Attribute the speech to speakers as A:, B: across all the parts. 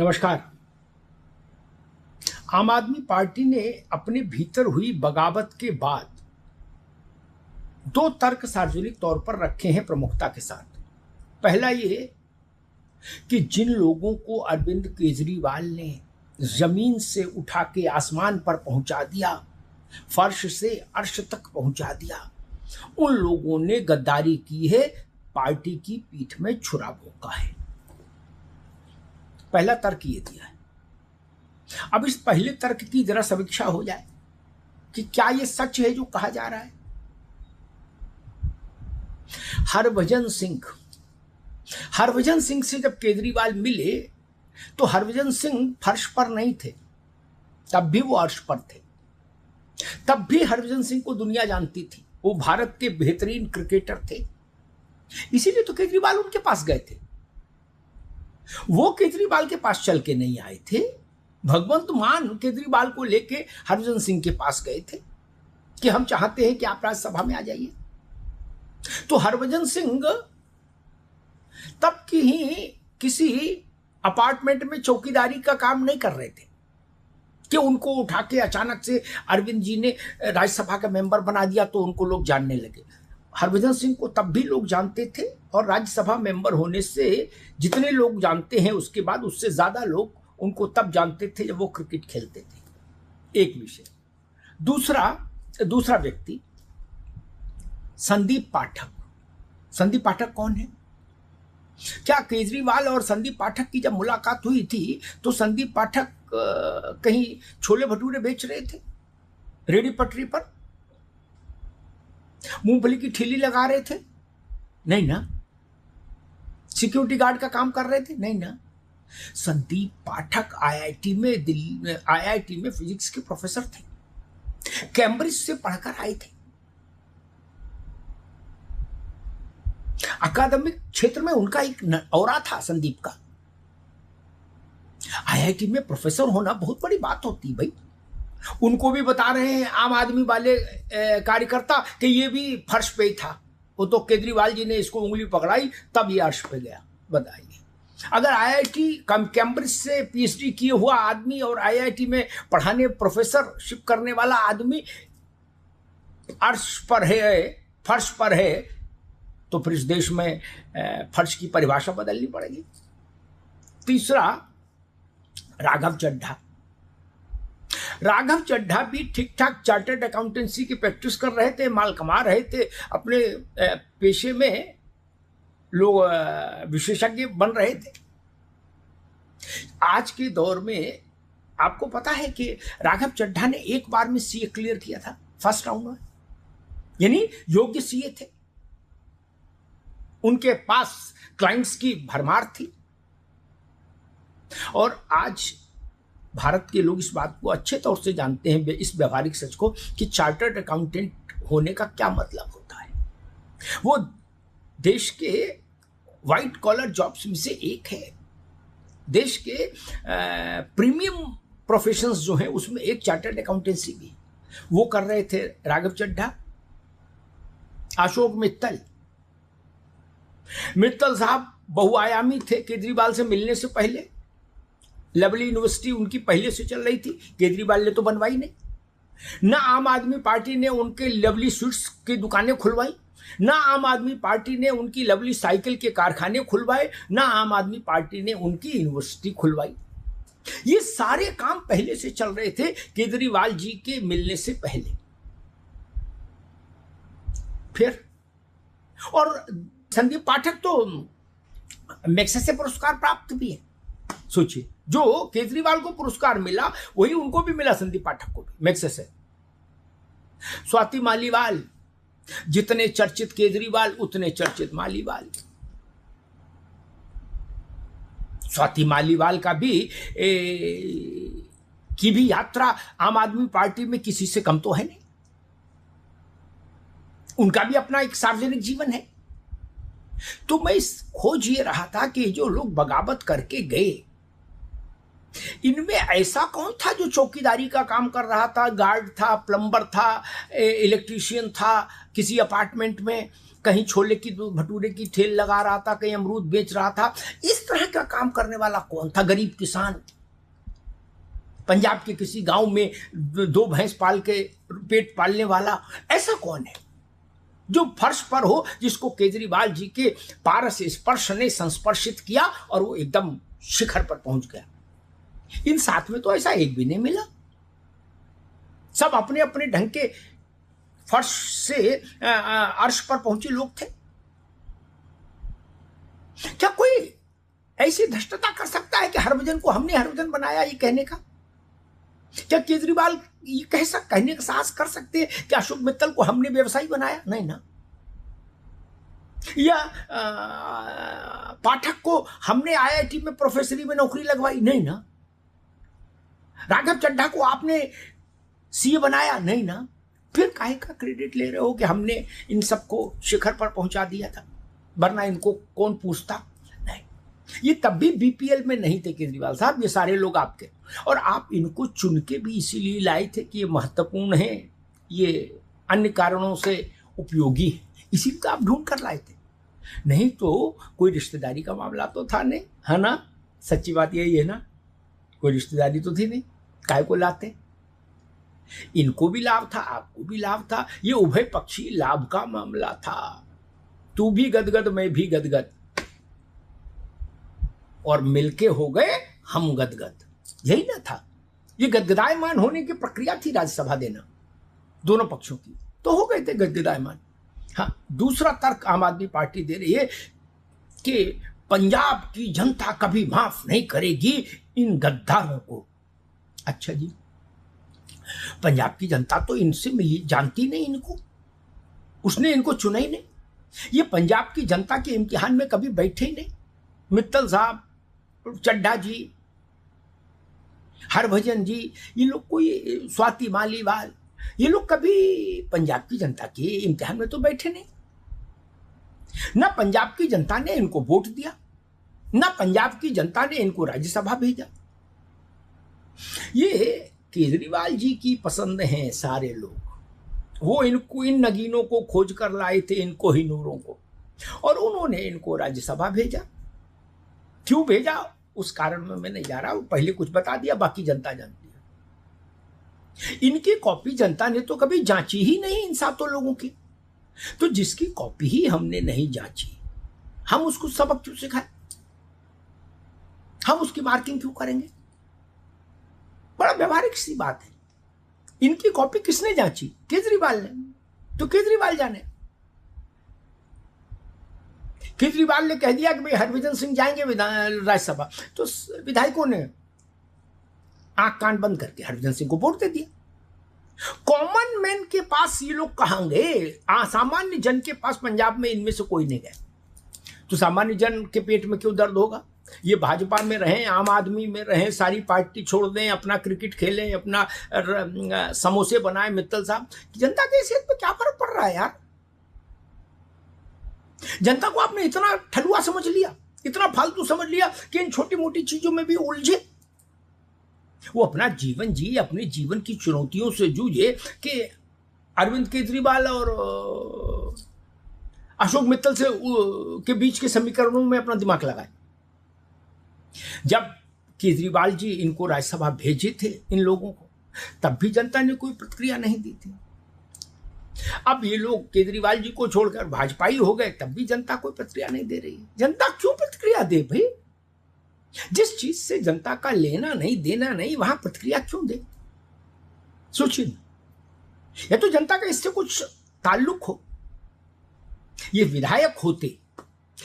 A: नमस्कार। आम आदमी पार्टी ने अपने भीतर हुई बगावत के बाद दो तर्क सार्वजनिक तौर पर रखे हैं प्रमुखता के साथ। पहला ये कि जिन लोगों को अरविंद केजरीवाल ने जमीन से उठा के आसमान पर पहुंचा दिया, फर्श से अर्श तक पहुंचा दिया, उन लोगों ने गद्दारी की है, पार्टी की पीठ में छुरा भोंका है। पहला तर्क ये दिया है। अब इस पहले तर्क की जरा समीक्षा हो जाए कि क्या यह सच है जो कहा जा रहा है। हरभजन सिंह से जब केजरीवाल मिले तो हरभजन सिंह फर्श पर नहीं थे, तब भी वो अर्श पर थे। तब भी हरभजन सिंह को दुनिया जानती थी, वो भारत के बेहतरीन क्रिकेटर थे। इसीलिए तो केजरीवाल उनके पास गए थे। वो केजरीवाल के पास चल के नहीं आए थे, भगवंत मान केजरीवाल को लेके हरभजन सिंह के पास गए थे कि हम चाहते हैं कि आप राज्यसभा में आ जाइए। तो हरभजन सिंह तब की ही किसी अपार्टमेंट में चौकीदारी का काम नहीं कर रहे थे कि उनको उठा के अचानक से अरविंद जी ने राज्यसभा का मेंबर बना दिया तो उनको लोग जानने लगे। हरभजन सिंह को तब भी लोग जानते थे और राज्यसभा मेंबर होने से जितने लोग जानते हैं उसके बाद उससे ज्यादा लोग उनको तब जानते थे जब वो क्रिकेट खेलते थे। एक विषय। दूसरा व्यक्ति संदीप पाठक कौन है? क्या केजरीवाल और संदीप पाठक की जब मुलाकात हुई थी तो संदीप पाठक कहीं छोले भटूरे बेच रहे थे रेडी पटरी पर, मूंगफली की ठेली लगा रहे थे? नहीं ना। सिक्योरिटी गार्ड का काम कर रहे थे? नहीं ना। संदीप पाठक आईआईटी में फिजिक्स के प्रोफेसर थे, कैम्ब्रिज से पढ़कर आए थे। अकादमिक क्षेत्र में उनका एक औरा था संदीप का। आईआईटी में प्रोफेसर होना बहुत बड़ी बात होती है भाई। उनको भी बता रहे हैं आम आदमी वाले कार्यकर्ता कि ये भी फर्श पे ही था, वो तो केजरीवाल जी ने इसको उंगली पकड़ाई तब ये अर्श पे गया। बताइए, अगर आईआईटी कैम्ब्रिज से पीएचडी किए हुआ आदमी और आईआईटी में पढ़ाने प्रोफेसरशिप करने वाला आदमी अर्श पर है, फर्श पर है, तो फिर इस देश में फर्श की परिभाषा बदलनी पड़ेगी। तीसरा, राघव चड्ढा भी ठीक ठाक चार्टर्ड अकाउंटेंसी की प्रैक्टिस कर रहे थे, माल कमा रहे थे, अपने पेशे में लोग विशेषज्ञ बन रहे थे। आज के दौर में आपको पता है कि राघव चड्ढा ने एक बार में सीए क्लियर किया था फर्स्ट राउंड में, यानी योग्य सीए थे। उनके पास क्लाइंट्स की भरमार थी। और आज भारत के लोग इस बात को अच्छे तौर से जानते हैं, इस व्यवहारिक सच को, कि चार्टर्ड अकाउंटेंट होने का क्या मतलब होता है। वो देश के व्हाइट कॉलर जॉब्स में से एक है। देश के प्रीमियम प्रोफेशंस जो हैं उसमें एक चार्टर्ड अकाउंटेंसी भी। वो कर रहे थे राघव चड्ढा। अशोक मित्तल साहब बहुआयामी थे केजरीवाल से मिलने से पहले। लवली यूनिवर्सिटी उनकी पहले से चल रही थी, केजरीवाल ने तो बनवाई नहीं। ना आम आदमी पार्टी ने उनके लवली स्वीट्स की दुकानें खुलवाई, ना आम आदमी पार्टी ने उनकी लवली साइकिल के कारखाने खुलवाए, ना आम आदमी पार्टी ने उनकी यूनिवर्सिटी खुलवाई। ये सारे काम पहले से चल रहे थे केजरीवाल जी के मिलने से पहले। फिर और संदीप पाठक तो मैग्सेसे पुरस्कार प्राप्त भी है। सोचिए, जो केजरीवाल को पुरस्कार मिला वही उनको भी मिला, संदीप पाठक को भी मैग्सेसे। स्वाति मालीवाल, जितने चर्चित केजरीवाल उतने चर्चित मालीवाल। स्वाति मालीवाल का भी की भी यात्रा आम आदमी पार्टी में किसी से कम तो है नहीं। उनका भी अपना एक सार्वजनिक जीवन है। तो मैं खोज ये रहा था कि जो लोग बगावत करके गए इनमें ऐसा कौन था जो चौकीदारी का काम कर रहा था, गार्ड था, प्लम्बर था, इलेक्ट्रीशियन था, किसी अपार्टमेंट में कहीं छोले की भटूरे की ठेल लगा रहा था, कहीं अमरूद बेच रहा था? इस तरह का काम करने वाला कौन था? गरीब किसान, पंजाब के किसी गांव में 2 भैंस पाल के पेट पालने वाला, ऐसा कौन है जो फर्श पर हो, जिसको केजरीवाल जी के पारस स्पर्श ने संस्पर्शित किया और वो एकदम शिखर पर पहुंच गया? इन 7 में तो ऐसा एक भी नहीं मिला। सब अपने अपने ढंग के फर्श से अर्श पर पहुंचे लोग थे। क्या कोई ऐसी धृष्टता कर सकता है कि हरभजन को हमने हरभजन बनाया, ये कहने का? क्या केजरीवाल ये कहने का साहस कर सकते हैं कि अशोक मित्तल को हमने व्यवसायी बनाया? नहीं ना। या पाठक को हमने आईआईटी में प्रोफेसरी में नौकरी लगवाई? नहीं ना। राघव चड्ढा को आपने सीए बनाया? नहीं ना। फिर काहे का क्रेडिट ले रहे हो कि हमने इन सबको शिखर पर पहुंचा दिया था, वरना इनको कौन पूछता? नहीं, ये तब भी बीपीएल में नहीं थे केजरीवाल साहब, ये सारे लोग आपके। और आप इनको चुन के भी इसीलिए लाए थे कि ये महत्वपूर्ण है, ये अन्य कारणों से उपयोगी है, इसी को आप ढूंढ कर लाए थे। नहीं तो कोई रिश्तेदारी का मामला तो था नहीं, है ना? सच्ची बात यही है ना, कोई रिश्तेदारी तो थी नहीं, काहे को लाते? इनको भी लाभ था, आपको भी लाभ था, ये उभय पक्षी लाभ का मामला था। तू भी गदगद, मैं भी गदगद, और मिलके हो गए हम गदगद, यही ना था। ये गदगदायमान होने की प्रक्रिया थी राज्यसभा देना दोनों पक्षों की, तो हो गए थे गदगदायमान। हाँ, दूसरा तर्क आम आदमी पार्टी दे रही है कि पंजाब की जनता कभी माफ नहीं करेगी इन गद्दारों को। अच्छा जी, पंजाब की जनता तो इनसे मिली, जानती नहीं इनको, उसने इनको चुना ही नहीं। ये पंजाब की जनता के इम्तिहान में कभी बैठे ही नहीं। मित्तल साहब, चड्ढा जी, हरभजन जी, ये लोग, कोई स्वाति मालीवाल, ये लोग कभी पंजाब की जनता के इम्तिहान में तो बैठे नहीं। ना पंजाब की जनता ने इनको वोट दिया, ना पंजाब की जनता ने इनको राज्यसभा भेजा। ये केजरीवाल जी की पसंद हैं सारे लोग, वो इनको, इन नगीनों को खोज कर लाए थे, इनको ही नूरों को, और उन्होंने इनको राज्यसभा भेजा। क्यों भेजा उस कारण में मैं नहीं जा रहा हूं, पहले कुछ बता दिया, बाकी जनता जानती है। इनकी कॉपी जनता ने तो कभी जांची ही नहीं, इन 7 लोगों की। तो जिसकी कॉपी ही हमने नहीं जांची, हम उसको सबक क्यों सिखाएं? हम उसकी मार्किंग क्यों करेंगे? बड़ा व्यवहारिक सी बात है। इनकी कॉपी किसने जांची? केजरीवाल ने, तो केजरीवाल जाने। केजरीवाल ने कह दिया कि भाई हरभजन सिंह जाएंगे राज्यसभा, तो विधायकों ने आंख कान बंद करके हरभजन सिंह को वोट दे दिया। कॉमन मैन के पास ये लोग कहां गए? सामान्य जन के पास पंजाब में इनमें से कोई नहीं गए, तो सामान्य जन के पेट में क्यों दर्द होगा? ये भाजपा में रहें, आम आदमी में रहें, सारी पार्टी छोड़ दें, अपना क्रिकेट खेलें, अपना समोसे बनाएं, मित्तल साहब, जनता की हैसियत पे क्या फर्क पड़ रहा है यार? जनता को आपने इतना ठलुआ समझ लिया, इतना फालतू समझ लिया कि इन छोटी मोटी चीजों में भी उलझे। वो अपना जीवन जी, अपने जीवन की चुनौतियों से जूझे कि अरविंद केजरीवाल और अशोक मित्तल से के बीच के समीकरणों में अपना दिमाग लगाए। जब केजरीवाल जी इनको राज्यसभा भेजे थे इन लोगों को, तब भी जनता ने कोई प्रतिक्रिया नहीं दी थी। अब ये लोग केजरीवाल जी को छोड़कर भाजपाई हो गए, तब भी जनता कोई प्रतिक्रिया नहीं दे रही है। जनता क्यों प्रतिक्रिया दे भाई? जिस चीज से जनता का लेना नहीं देना नहीं, वहां प्रतिक्रिया क्यों दे? सोचिए, या तो जनता का इससे कुछ ताल्लुक हो, ये विधायक होते,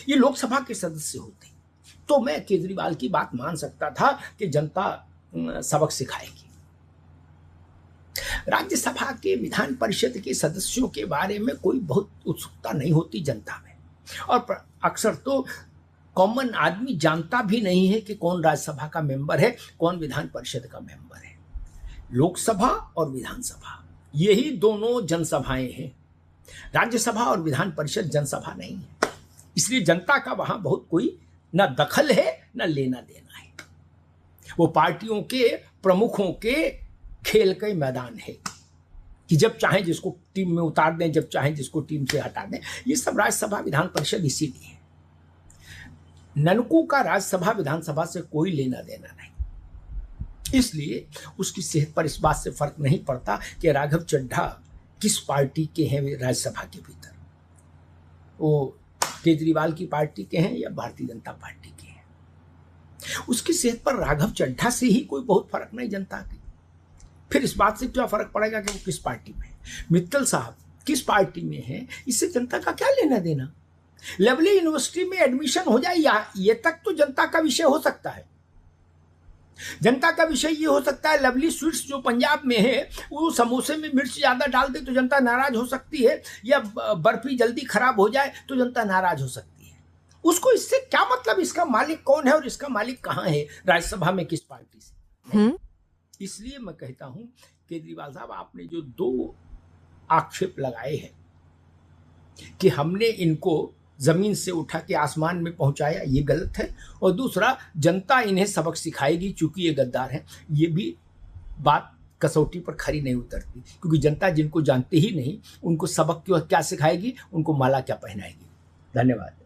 A: ये लोकसभा के सदस्य होते, तो मैं केजरीवाल की बात मान सकता था कि जनता सबक सिखाएगी। राज्यसभा के विधान परिषद के सदस्यों के बारे में कोई बहुत उत्सुकता नहीं होती जनता में, और अक्सर तो कॉमन आदमी जानता भी नहीं है कि कौन राज्यसभा का मेंबर है, कौन विधान परिषद का मेंबर है। लोकसभा और विधानसभा, यही दोनों जनसभाएं हैं। राज्यसभा और विधान परिषद जनसभा नहीं है, इसलिए जनता का वहां बहुत कोई न दखल है न लेना देना है। वो पार्टियों के प्रमुखों के खेल का मैदान है कि जब चाहें जिसको टीम में उतार दें, जब चाहें जिसको टीम से हटा दें। ये सब राज्यसभा विधान परिषद इसीलिए है। ननकू का राज्यसभा विधानसभा से कोई लेना देना नहीं, इसलिए उसकी सेहत पर इस बात से फर्क नहीं पड़ता कि राघव चड्ढा किस पार्टी के हैं राज्यसभा के भीतर, वो केजरीवाल की पार्टी के हैं या भारतीय जनता पार्टी के हैं। उसकी सेहत पर राघव चड्ढा से ही कोई बहुत फर्क नहीं जनता की। फिर इस बात से क्या फर्क पड़ेगा कि वो किस पार्टी में है। मित्तल साहब किस पार्टी में है, इससे जनता का क्या लेना देना। लवली यूनिवर्सिटी में एडमिशन हो जाए या ये तक तो जनता का विषय हो सकता है। जनता का विषय ये हो सकता है लवली स्वीट्स जो पंजाब में है वो समोसे में मिर्च ज्यादा डाल दे तो जनता नाराज हो सकती है, या बर्फी जल्दी खराब हो जाए तो जनता नाराज हो सकती है। उसको इससे क्या मतलब, इसका मालिक कौन है और इसका मालिक कहाँ है राज्यसभा में, किस पार्टी से। इसलिए मैं कहता हूं केजरीवाल साहब, आपने जो 2 आक्षेप लगाए हैं कि हमने इनको जमीन से उठा के आसमान में पहुंचाया, ये गलत है। और दूसरा, जनता इन्हें सबक सिखाएगी चूंकि ये गद्दार हैं, ये भी बात कसौटी पर खरी नहीं उतरती, क्योंकि जनता जिनको जानती ही नहीं उनको सबक क्या सिखाएगी, उनको माला क्या पहनाएगी। धन्यवाद।